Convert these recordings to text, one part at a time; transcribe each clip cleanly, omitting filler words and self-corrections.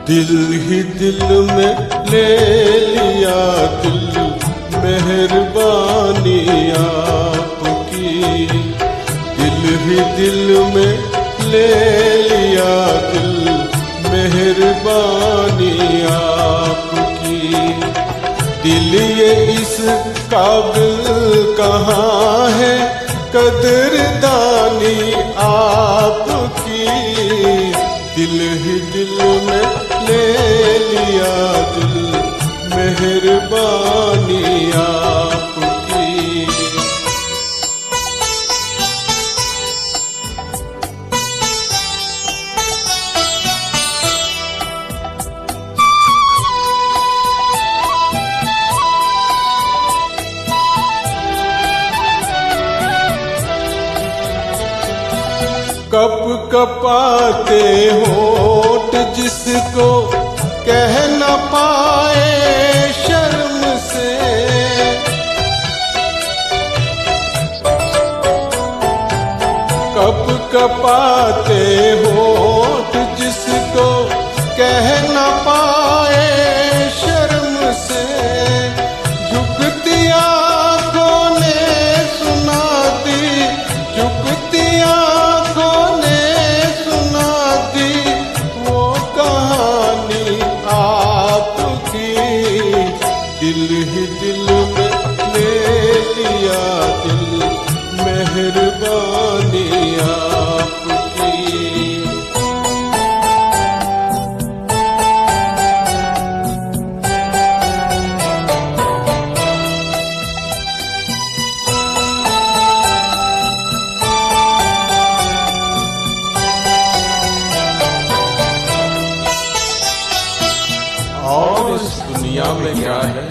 दिल ही दिल में ले लिया दिल, मेहरबानी आपकी। दिल ही दिल में ले लिया दिल, मेहरबानी आपकी। दिल ये इस काबिल कहाँ है, कदरदानी आपकी। दिल ही दिल में ले लिया दिल, मेहरबानी आपकी। कप कपाते होठ जिसको कह न पाए शर्म से, कप कपाते होठ जिसको कह न पाए शर्म से। झुकती आँखों ने सुना दी, झुकती आँखों ने सुना दी वो कहानी आपकी। दिल ही दिल में ले लिया दिल, मेहरबानी आपकी। और इस दुनिया में क्या है,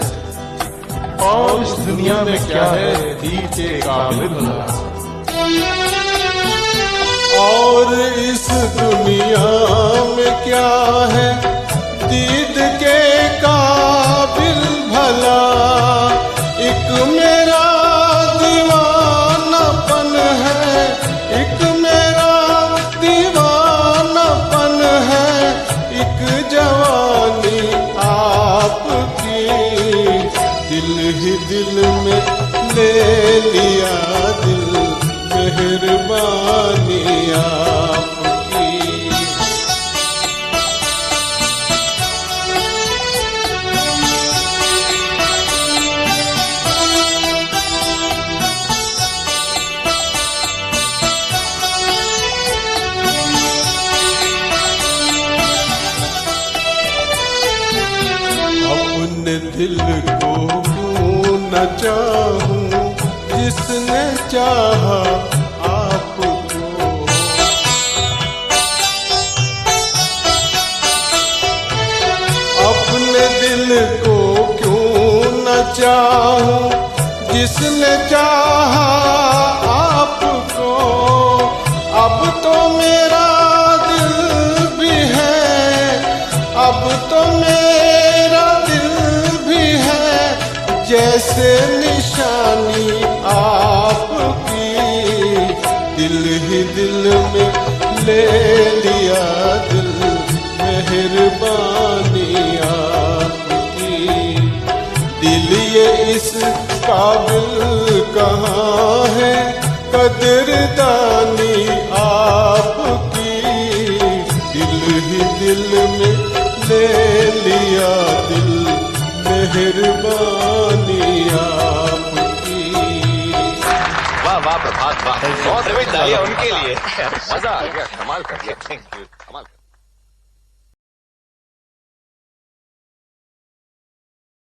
और इस दुनिया में क्या है दीद के काबिल भला। और इस दुनिया में क्या है दीद के काबिल भला। एक मेरा दीवानापन है, एक मेरा दीवानापन है, एक जवानी आपकी। दिल ही दिल में ले लिया दिल, मेहरबानी आपकी। अपने दिल को क्यों न चाहूं जिसने चाहा आपको। अपने दिल को क्यों न चाहूं जिसने चाहा आपको। अब तो मेरा दिल भी है, अब तो मेरा दिल भी है, जैसे निशानी आपकी। दिल ही दिल में ले लिया दिल, मेहरबानी आपकी। दिल ये इस काबिल कहाँ है, कदरदानी आपकी। दिल ही दिल में ले लिया दिल, मेहरबानी आपकी। वाह वाह प्रभात वाह, बहुत तालियां उनके लिए। मजा आ गया, कमाल कर दिया। Thank you.